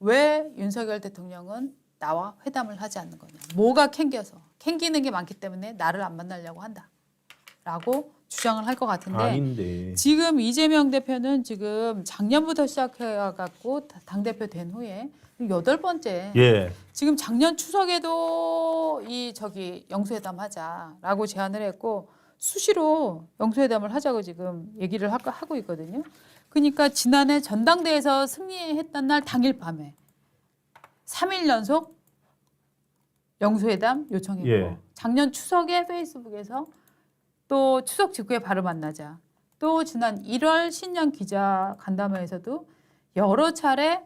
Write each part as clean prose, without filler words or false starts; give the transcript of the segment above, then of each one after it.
왜 윤석열 대통령은 나와 회담을 하지 않는 거냐. 뭐가 캥겨서. 캥기는 게 많기 때문에 나를 안 만나려고 한다라고 주장을 할 것 같은데 아닌데. 지금 이재명 대표는 지금 작년부터 시작해갖고 당대표 된 후에 8번째 예. 지금 작년 추석에도 영수회담 하자라고 제안을 했고 수시로 영수회담을 하자고 지금 얘기를 하고 있거든요. 그러니까 지난해 전당대회에서 승리했던 날 당일 밤에 3일 연속 영수회담 요청했고 예. 작년 추석에 페이스북에서 또 추석 직후에 바로 만나자. 또 지난 1월 신년 기자 간담회에서도 여러 차례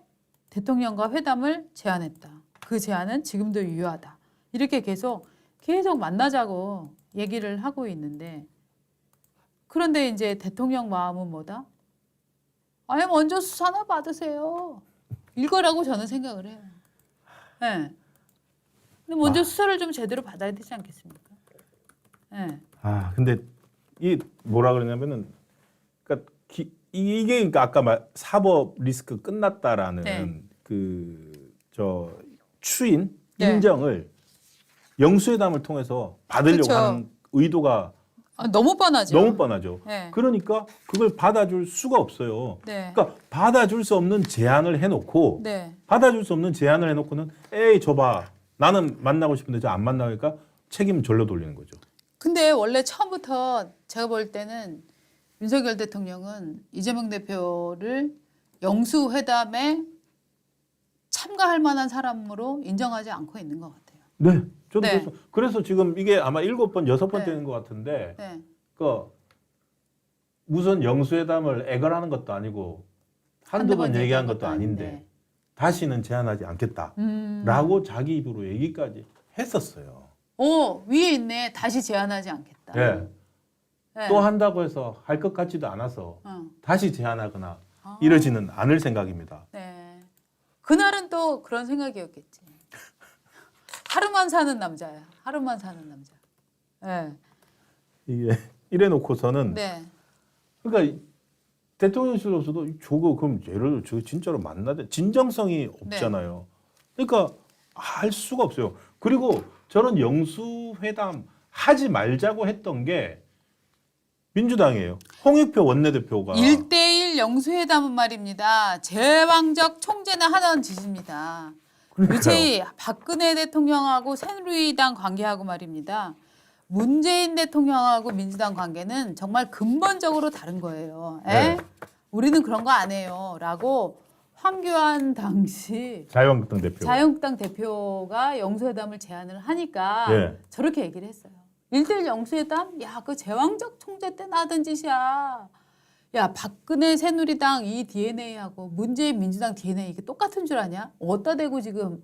대통령과 회담을 제안했다. 그 제안은 지금도 유효하다. 이렇게 계속 만나자고 얘기를 하고 있는데 그런데 이제 대통령 마음은 뭐다? 아니 먼저 수사나 받으세요. 이거라고 저는 생각을 해요. 네. 근데 먼저 수사를 좀 제대로 받아야 되지 않겠습니까? 네. 근데 이 뭐라 그러냐면은 그러니까 이게 그러니까 아까 사법 리스크 끝났다라는 네. 추인 네. 인정을 영수회담을 통해서 받으려고 그쵸. 하는 의도가 너무 뻔하죠. 너무 뻔하죠. 네. 그러니까 그걸 받아줄 수가 없어요. 네. 그러니까 받아줄 수 없는 제안을 해놓고 네. 받아줄 수 없는 제안을 해놓고는 에이 줘봐 나는 만나고 싶은데 저 안 만나니까 책임 절로 돌리는 거죠. 근데 원래 처음부터 제가 볼 때는 윤석열 대통령은 이재명 대표를 영수회담에 참가할 만한 사람으로 인정하지 않고 있는 것 같아요. 네, 저도 네. 그래서 지금 이게 아마 7번, 6번째인 네. 것 같은데 네. 무슨 영수회담을 애걸하는 것도 아니고 한두 번 얘기한 것도 아닌데 다시는 제안하지 않겠다라고 자기 입으로 얘기까지 했었어요. 위에 있네. 다시 제안하지 않겠다. 네. 네. 또 한다고 해서 할 것 같지도 않아서 다시 제안하거나 아. 이러지는 않을 생각입니다. 네. 그날은 또 그런 생각이었겠지. 하루만 사는 남자야. 하루만 사는 남자. 네. 이게 이래놓고서는 네. 그러니까 대통령실로서도 저거 그럼 얘를 저 진짜로 만나야 진정성이 없잖아요. 그러니까 할 수가 없어요. 그리고 저런 영수회담 하지 말자고 했던 게 민주당이에요. 홍익표 원내대표가 1대1 영수회담은 말입니다. 제왕적 총재는 하던 짓입니다. 그러니까요. 유체이 박근혜 대통령하고 새누리당 관계하고 말입니다. 문재인 대통령하고 민주당 관계는 정말 근본적으로 다른 거예요. 네. 우리는 그런 거 안 해요. 라고 황교안 당시 자유한국당 대표. 대표가 영수회담을 제안을 하니까 예. 저렇게 얘기를 했어요. 1대1 영수회담? 야, 그 제왕적 총재 때 나던 짓이야. 야, 박근혜 새누리당 이 DNA하고 문재인 민주당 DNA 이게 똑같은 줄 아냐? 어디다 대고 지금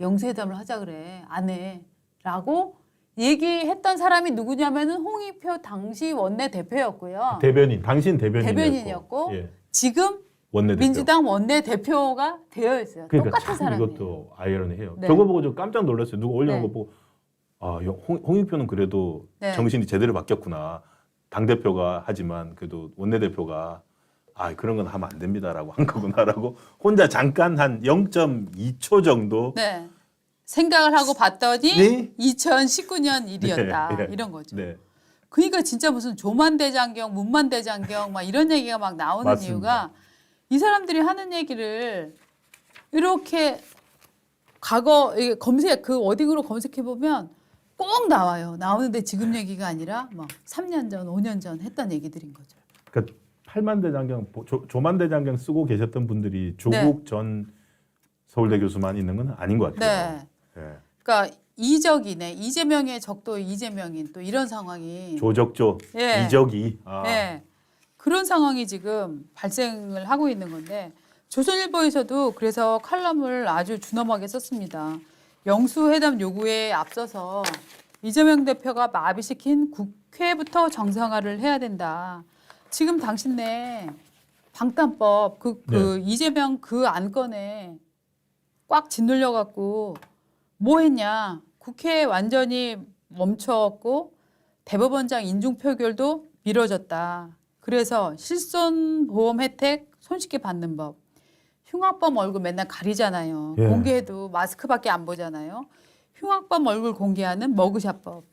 영수회담을 하자 그래. 안 해. 라고 얘기했던 사람이 누구냐면은 홍익표 당시 원내대표였고요. 당신 대변인이었고 예. 지금 원내대표. 민주당 원내대표가 되어 있어요. 그러니까 똑같은 사람이에요. 이것도 아이러니해요. 네. 저거 보고 저 깜짝 놀랐어요. 누가 올려놓은 네. 거 보고 홍익표는 그래도 네. 정신이 제대로 바뀌었구나. 당대표가 하지만 그래도 원내대표가 그런 건 하면 안 됩니다라고 한 거구나라고 혼자 잠깐 한 0.2초 정도 네. 생각을 하고 봤더니 네? 2019년 일이었다. 네. 이런 거죠. 네. 그러니까 진짜 무슨 조만대장경, 문만대장경 막 이런 얘기가 막 나오는 맞습니다. 이유가 이 사람들이 하는 얘기를 이렇게 과거 그 워딩으로 검색해 보면 꼭 나와요. 나오는데 지금 얘기가 아니라 막 3년 전, 5년 전 했던 얘기들인 거죠. 그러니까 8만대장경, 조만대장경 쓰고 계셨던 분들이 조국 전 서울대 교수만 있는 건 아닌 것 같아요. 네. 네. 그러니까 이적이네. 이재명의 적도 이재명인 또 이런 상황이 조적조, 예. 이적이. 네. 그런 상황이 지금 발생을 하고 있는 건데 조선일보에서도 그래서 칼럼을 아주 준엄하게 썼습니다. 영수회담 요구에 앞서서 이재명 대표가 마비시킨 국회부터 정상화를 해야 된다. 지금 당신네 방탄법 이재명 그 안건에 꽉 짓눌려 갖고 뭐 했냐. 국회 완전히 멈췄고 대법원장 인중 표결도 미뤄졌다. 그래서 실손보험 혜택 손쉽게 받는 법, 흉악범 얼굴 맨날 가리잖아요. 예. 공개해도 마스크밖에 안 보잖아요. 흉악범 얼굴 공개하는 머그샷법,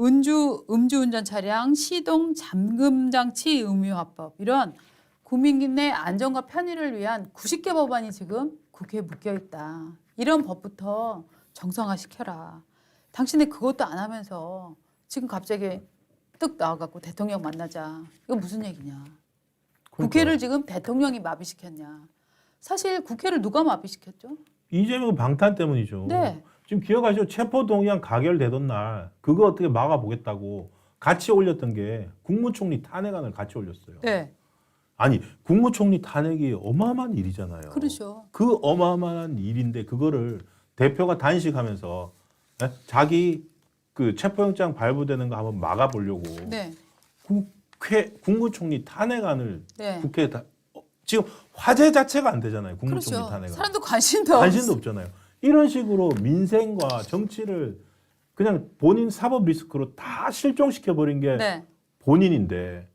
음주운전 차량 시동 잠금 장치 의무화법 이런 국민의 안전과 편의를 위한 90개 법안이 지금 국회에 묶여 있다. 이런 법부터 정상화시켜라. 당신이 그것도 안 하면서 지금 갑자기 뜩 나와갖고 대통령 만나자. 이건 무슨 얘기냐. 국회를 지금 대통령이 마비시켰냐. 사실 국회를 누가 마비시켰죠? 이재명 방탄 때문이죠. 네. 지금 기억하시죠? 체포동의안 가결되던 날 그거 어떻게 막아보겠다고 같이 올렸던 게 국무총리 탄핵안을 같이 올렸어요. 네. 아니 국무총리 탄핵이 어마어마한 일이잖아요. 그렇죠. 그 어마어마한 일인데 그거를 대표가 단식하면서 예? 자기 그 체포영장 발부되는 거 한번 막아보려고 네. 국무총리 탄핵안을 네. 국회에 지금 화제 자체가 안 되잖아요. 국무총리 그렇죠. 탄핵안. 사람도 관심도 없잖아요. 이런 식으로 민생과 정치를 그냥 본인 사법 리스크로 다 실종시켜 버린 게 네. 본인인데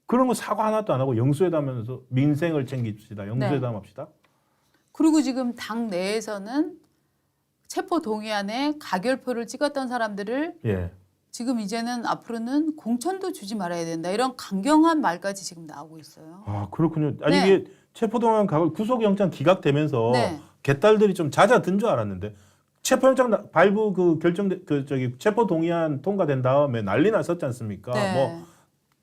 그런 거 사과 하나도 안 하고 영수회담하면서 민생을 챙깁시다. 영수회담합시다. 그리고 지금 당 내에서는 체포 동의안에 가결표를 찍었던 사람들을 예. 지금 이제는 앞으로는 공천도 주지 말아야 된다. 이런 강경한 말까지 지금 나오고 있어요. 아 그렇군요. 아니 네. 이게 체포동의안 가결 구속영장 기각되면서 네. 개딸들이 좀 잦아든 줄 알았는데 체포영장 발부 그 결정돼 그 저기 체포동의안 통과된 다음에 난리 났었지 않습니까? 네. 뭐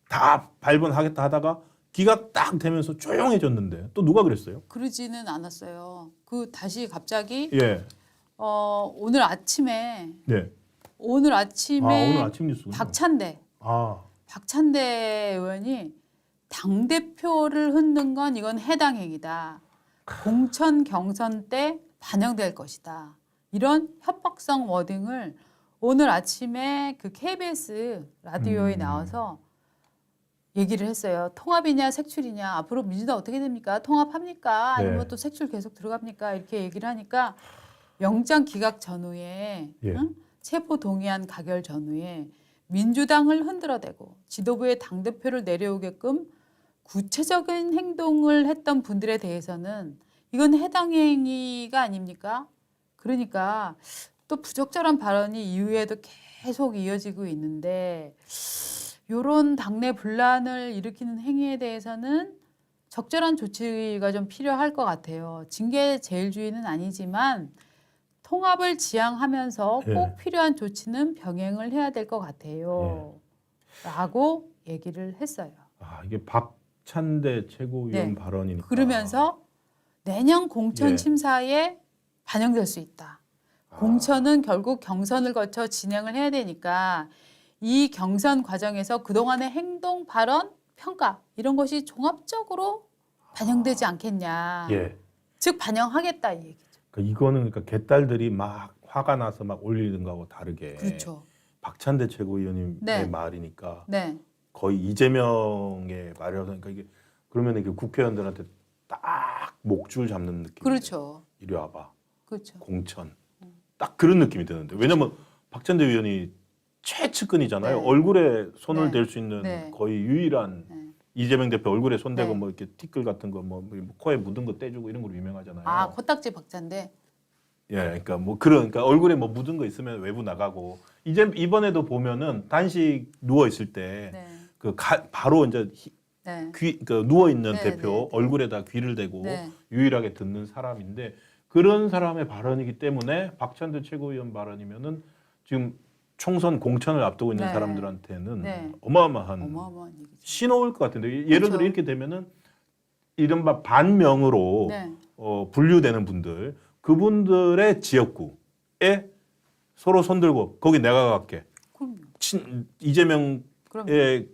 다 발본하겠다 하다가 기각 딱 되면서 조용해졌는데 또 누가 그랬어요? 그러지는 않았어요. 그 다시 갑자기 예. 오늘 아침에 네. 오늘 아 아침에 오늘 아침 뉴스군요. 박찬대 의원이 당 대표를 흔든 건 이건 해당 행위다. 공천 경선 때 반영될 것이다. 이런 협박성 워딩을 오늘 아침에 그 KBS 라디오에 나와서 얘기를 했어요. 통합이냐 색출이냐 앞으로 민주당 어떻게 됩니까? 통합합니까? 아니면 네. 또 색출 계속 들어갑니까? 이렇게 얘기를 하니까 영장 기각 전후에 예. 응? 체포 동의안 가결 전후에 민주당을 흔들어대고 지도부의 당대표를 내려오게끔 구체적인 행동을 했던 분들에 대해서는 이건 해당 행위가 아닙니까? 그러니까 또 부적절한 발언이 이후에도 계속 이어지고 있는데 이런 당내 분란을 일으키는 행위에 대해서는 적절한 조치가 좀 필요할 것 같아요. 징계 제일주의는 아니지만 통합을 지향하면서 꼭 예. 필요한 조치는 병행을 해야 될 것 같아요. 라고 얘기를 했어요. 아 이게 박찬대 최고위원 네. 발언이니까. 그러면서 내년 공천 예. 심사에 반영될 수 있다. 공천은 결국 경선을 거쳐 진행을 해야 되니까 이 경선 과정에서 그동안의 행동, 발언, 평가 이런 것이 종합적으로 반영되지 않겠냐. 예. 즉 반영하겠다 이 얘기죠. 그러니까 이거는 그러니까 개딸들이 막 화가 나서 막 올리는 거하고 다르게 그렇죠. 박찬대 최고위원님의 네. 말이니까 네. 거의 이재명의 말이라서 그러니까 이게 그러면 이게 국회의원들한테 딱 목줄 잡는 느낌. 그렇죠. 이리 와봐. 그렇죠. 공천. 딱 그런 느낌이 드는데 왜냐면 박찬대 의원이 최측근이잖아요. 네. 얼굴에 손을 네. 댈 수 있는 네. 거의 유일한 네. 이재명 대표 얼굴에 손대고 네. 뭐 이렇게 티끌 같은 거 뭐 코에 묻은 거 떼주고 이런 걸로 유명하잖아요. 아 코딱지 박자인데. 예, 그러니까 뭐 그러니까 얼굴에 뭐 묻은 거 있으면 외부 나가고 이제 이번에도 보면은 단식 누워 있을 때 네. 바로 이제 네. 누워 있는 네, 대표 네, 네. 얼굴에다 귀를 대고 네. 유일하게 듣는 사람인데 그런 사람의 발언이기 때문에 박찬대 최고위원 발언이면은 지금 총선 공천을 앞두고 있는 네. 사람들한테는 네. 어마어마한 어마어마한 얘기죠. 신호일 것 같은데 예를 그렇죠. 들어 이렇게 되면은 이른바 반명으로 네. 분류되는 분들 그분들의 지역구에 서로 손들고 거기 내가 갈게 그럼요. 이재명에 그럼.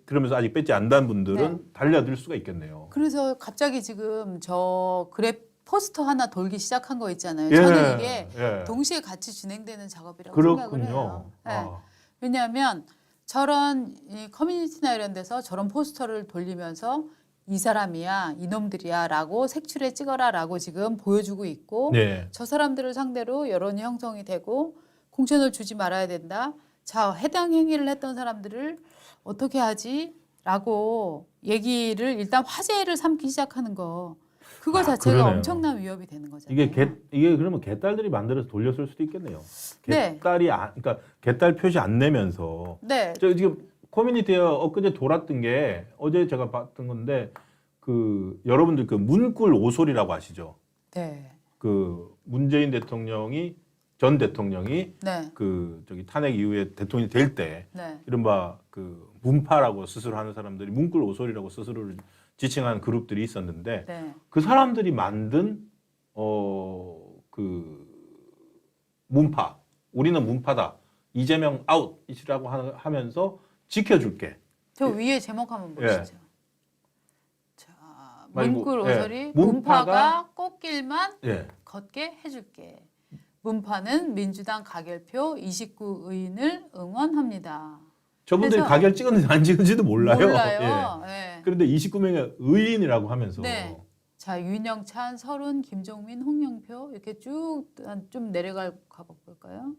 그러면서 아직 뺏지 않는 분들은 네. 달려들 수가 있겠네요. 그래서 갑자기 지금 저 그래 포스터 하나 돌기 시작한 거 있잖아요. 예, 저는 이게 예. 동시에 같이 진행되는 작업이라고 생각을 그렇군요. 해요. 네. 아, 왜냐하면 저런 이 커뮤니티나 이런 데서 저런 포스터를 돌리면서 이 사람이야, 이놈들이야라고 색출해 찍어라라고 지금 보여주고 있고 네. 저 사람들을 상대로 여론이 형성이 되고 공천을 주지 말아야 된다. 자, 해당 행위를 했던 사람들을 어떻게 하지? 라고 얘기를 일단 화제를 삼기 시작하는 거. 그거 자체가 그러네요. 엄청난 위협이 되는 거잖아요. 이게 그러면 개딸들이 만들어서 돌렸을 수도 있겠네요. 네. 그러니까 개딸 표시 안 내면서 네. 저 지금 커뮤니티에 엊그제 돌았던 게 어제 제가 봤던 건데 그 여러분들 그 문꿀 오소리라고 아시죠? 네. 그 문재인 대통령이 전 대통령이 네. 그 저기 탄핵 이후에 대통령이 될 때 네. 이른바 그 문파라고 스스로 하는 사람들이 문꿀 오소리라고 스스로를 지칭하는 그룹들이 있었는데 네. 그 사람들이 만든 그 문파 우리는 문파다 이재명 아웃이라고 하면서 지켜줄게. 저 위에 제목 한번 예. 보시죠. 자, 말고, 문꿀 예. 오소리 문파가- 문파가 꽃길만 예. 걷게 해줄게. 문파는 민주당 가결표 29 의원을 응원합니다. 저분들이 그래서- 가결 찍었는지 안 찍은지도 몰라요. 몰라요. 예. 예. 그런데 29명의 의인이라고 하면서 네. 자, 윤영찬, 서른, 김종민, 홍영표 이렇게 쭉 좀 내려가 볼까요?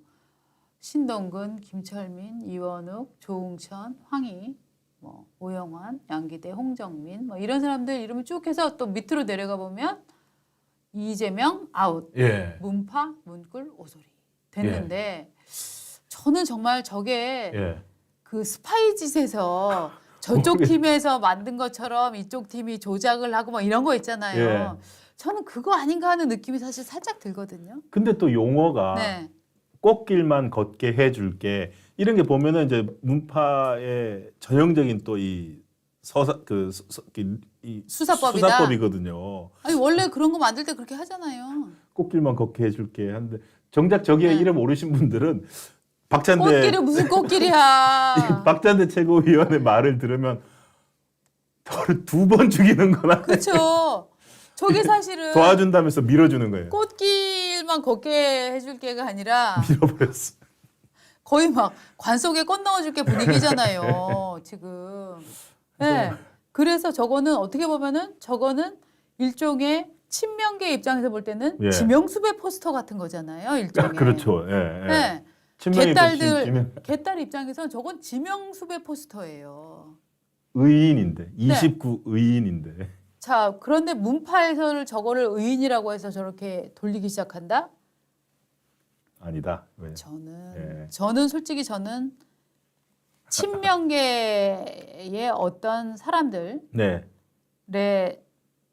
신동근, 김철민, 이원욱, 조웅천, 황희, 뭐 오영환, 양기대, 홍정민 뭐 이런 사람들 이름을 쭉 해서 또 밑으로 내려가 보면 이재명 아웃, 예. 문파, 문꿀, 오소리 됐는데 저는 정말 저게 예. 그 스파이 짓에서 저쪽 팀에서 만든 것처럼 이쪽 팀이 조작을 하고 뭐 이런 거 있잖아요. 저는 그거 아닌가 하는 느낌이 사실 살짝 들거든요. 근데 또 용어가 네. 꽃길만 걷게 해줄게 이런 게 보면은 이제 문파의 전형적인 또 이 이 수사법이다. 수사법이거든요. 아니 원래 그런 거 만들 때 그렇게 하잖아요. 꽃길만 걷게 해줄게 하는데 정작 저기에 네. 이름 모르신 분들은 박찬대 꽃길이 무슨 꽃길이야. 박찬대 최고위원의 말을 들으면 두 번 죽이는 거나 그렇죠. 저게 사실은 도와준다면서 밀어주는 거예요. 꽃길만 걷게 해줄게가 아니라 밀어버렸어. 거의 막 관 속에 꽃 넣어줄게 분위기잖아요. 지금. 네. 그래서 저거는 어떻게 보면은 저거는 일종의 친명계 입장에서 볼 때는 예. 지명수배 포스터 같은 거잖아요. 일종의. 그렇죠. 예, 예. 네. 친명이 개딸들 개딸 입장에서 저건 지명수배 포스터예요. 의인인데 네. 29 의인인데 자, 그런데 문파에서를 저거를 의인이라고 해서 저렇게 돌리기 시작한다? 아니다. 왜? 저는 예. 솔직히 저는 친명계의 어떤 사람들의 네.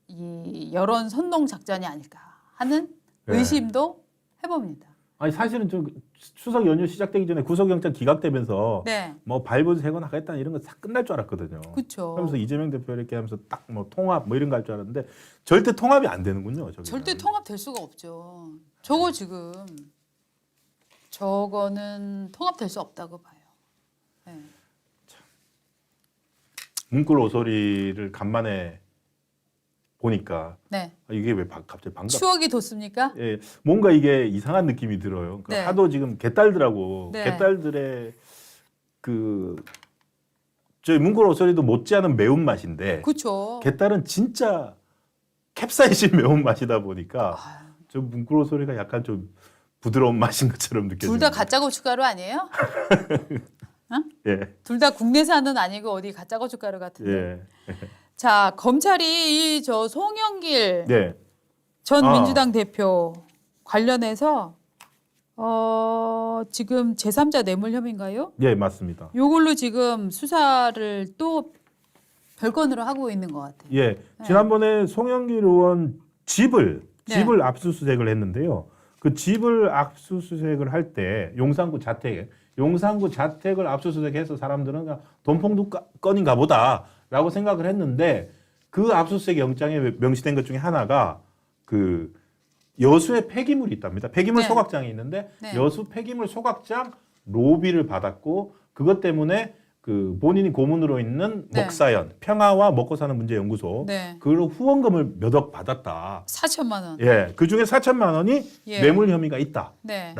이 여론 선동 작전이 아닐까 하는 예. 의심도 해봅니다. 아니 사실은 좀 추석 연휴 시작되기 전에 구속영장 기각되면서 네, 뭐 발부 세건 하겠다는 이런 거 다 끝날 줄 알았거든요. 그렇죠. 그러면서 이재명 대표 이렇게 하면서 딱 뭐 통합 뭐 이런 거 할 줄 알았는데 절대 통합이 안 되는군요. 저기는. 절대 통합될 수가 없죠. 저거 지금 저거는 통합될 수 없다고 봐요. 네. 문꿀 오소리를 간만에 보니까 네. 이게 왜 갑자기 반갑? 추억이 돋습니까? 예, 뭔가 이게 이상한 느낌이 들어요. 그러니까 네. 하도 지금 개딸들하고 네. 개딸들의 그 저희 문꿀 오소리도 못지않은 매운 맛인데 그렇죠. 개딸은 진짜 캡사이신 매운 맛이다 보니까 아, 저 문꿀 오소리가 약간 좀 부드러운 맛인 것처럼 느껴져요. 둘 다 가짜 고춧가루 아니에요? 예, 둘 다 국내산은 아니고 어디 가짜 고춧가루 같은데. 예, 자, 검찰이 저 송영길 네, 전 아. 민주당 대표 관련해서 지금 제3자 뇌물 혐의인가요? 예, 맞습니다. 요걸로 지금 수사를 또 별건으로 하고 있는 것 같아요. 예, 지난번에 송영길 의원 집을 네. 압수수색을 했는데요. 그 집을 압수수색을 할 때 용산구 자택을 압수수색해서 사람들은 그냥 돈봉투 건인가 보다라고 생각을 했는데 그 압수수색 영장에 명시된 것 중에 하나가 그 여수의 폐기물이 있답니다. 폐기물 네. 소각장이 있는데 네. 여수 폐기물 소각장 로비를 받았고 그것 때문에 그 본인이 고문으로 있는 네. 먹사연 평화와 먹고 사는 문제 연구소 네. 그걸로 후원금을 몇 억 받았다. 4천만 원. 예, 그 중에 4천만 원이 예. 뇌물 혐의가 있다라고 네.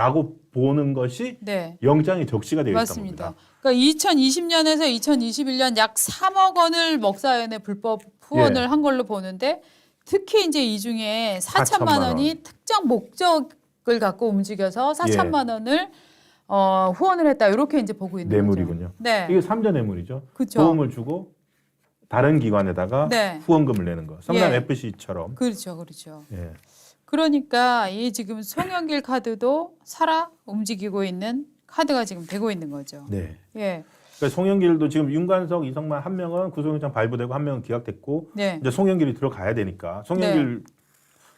보는 것이 네. 영장에 적시가 되어 있다 맞습니다. 봅니다. 그러니까 2020년에서 2021년 약 3억 원을 먹사연에 불법 후원을 예. 한 걸로 보는데 특히 이제 이 중에 4천만 4천만 원이 특정 목적을 갖고 움직여서 4천만 원을 후원을 했다. 이렇게 이제 보고 있는 뇌물이군요. 거죠. 네. 이게 삼자 뇌물이죠. 그렇죠. 도움을 주고 다른 기관에다가 네. 후원금을 내는 거. 성남 예. FC처럼. 그렇죠, 그렇죠. 예. 그러니까 이 지금 송영길 카드도 살아 움직이고 있는 카드가 지금 되고 있는 거죠. 네. 예, 그러니까 송영길도 지금 윤관석, 이성만 한 명은 구속영장 발부되고 한 명은 기각됐고 네, 이제 송영길이 들어가야 되니까 송영길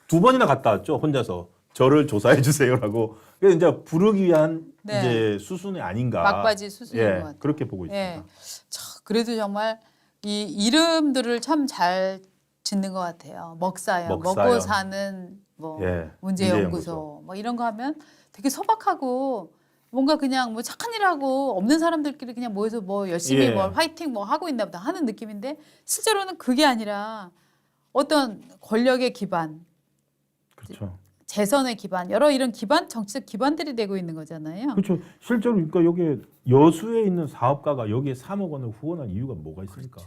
두 번이나 갔다 왔죠. 혼자서 저를 조사해 주세요라고. 그래서 이제 부르기 위한 네. 이제 수순이 아닌가. 막바지 수순인 것 같아요. 그렇게 보고 예, 있습니다. 그래도 정말 이 이름들을 참 잘 짓는 것 같아요. 먹사연, 먹사연. 먹고 사는 뭐 예, 문제연구소 뭐 이런 거 하면 되게 소박하고 뭔가 그냥 뭐 착한 일하고 없는 사람들끼리 그냥 모여서 뭐 열심히 예. 뭐 화이팅 뭐 하고 있나 보다 하는 느낌인데 실제로는 그게 아니라 어떤 권력의 기반, 그렇죠. 재선의 기반, 여러 이런 기반, 정치적 기반들이 되고 있는 거잖아요. 그렇죠. 실제로 그러니까 여기에 여수에 있는 사업가가 여기에 3억 원을 후원한 이유가 뭐가 있습니까?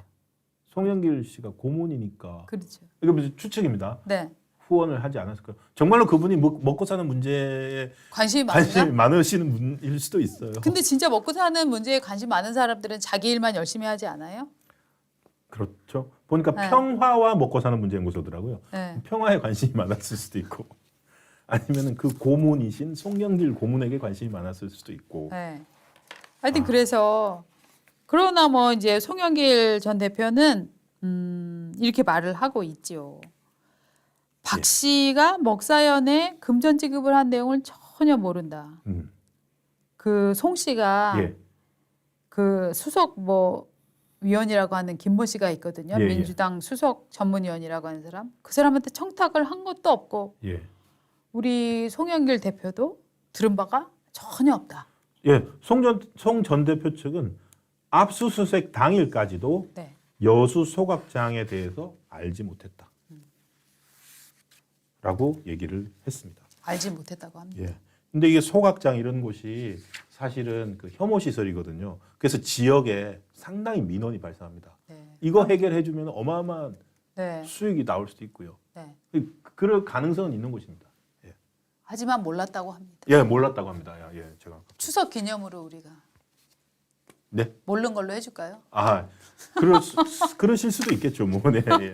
송영길 씨가 고문이니까. 그렇죠. 이거 무슨 추측입니다. 네. 후원을 하지 않았을까요? 정말로 그분이 먹고 사는 문제에 관심이 많나? 관심이 많으시는 분일 수도 있어요. 근데 진짜 먹고 사는 문제에 관심 많은 사람들은 자기 일만 열심히 하지 않아요? 그렇죠. 보니까 네. 평화와 먹고 사는 문제 연구소더라고요. 네. 평화에 관심이 많았을 수도 있고, 아니면은 그 고문이신 송영길 고문에게 관심이 많았을 수도 있고. 네. 하여튼 그래서 그러나 뭐 이제 송영길 전 대표는 이렇게 말을 하고 있죠. 박 씨가 먹사연에 금전 지급을 한 내용을 전혀 모른다. 음. 그 송 씨가 예. 그 수석 뭐 위원이라고 하는 김모 씨가 있거든요. 예, 예. 민주당 수석 전문위원이라고 하는 사람. 그 사람한테 청탁을 한 것도 없고 예. 우리 송영길 대표도 들은 바가 전혀 없다. 예. 송 전 대표 측은 압수수색 당일까지도 네. 여수 소각장에 대해서 알지 못했다. 라고 얘기를 했습니다. 알지 못했다고 합니다. 예. 근데 이게 소각장 이런 곳이 사실은 그 혐오 시설이거든요. 그래서 지역에 상당히 민원이 발생합니다. 네. 이거 해결해 주면 어마어마한 네. 수익이 나올 수도 있고요. 네. 그럴 가능성은 있는 곳입니다. 예. 하지만 몰랐다고 합니다. 예, 몰랐다고 합니다. 예, 제가. 추석 기념으로 우리가 네. 모르는 걸로 해줄까요? 그러실 수도 있겠죠, 뭐. 네. 예.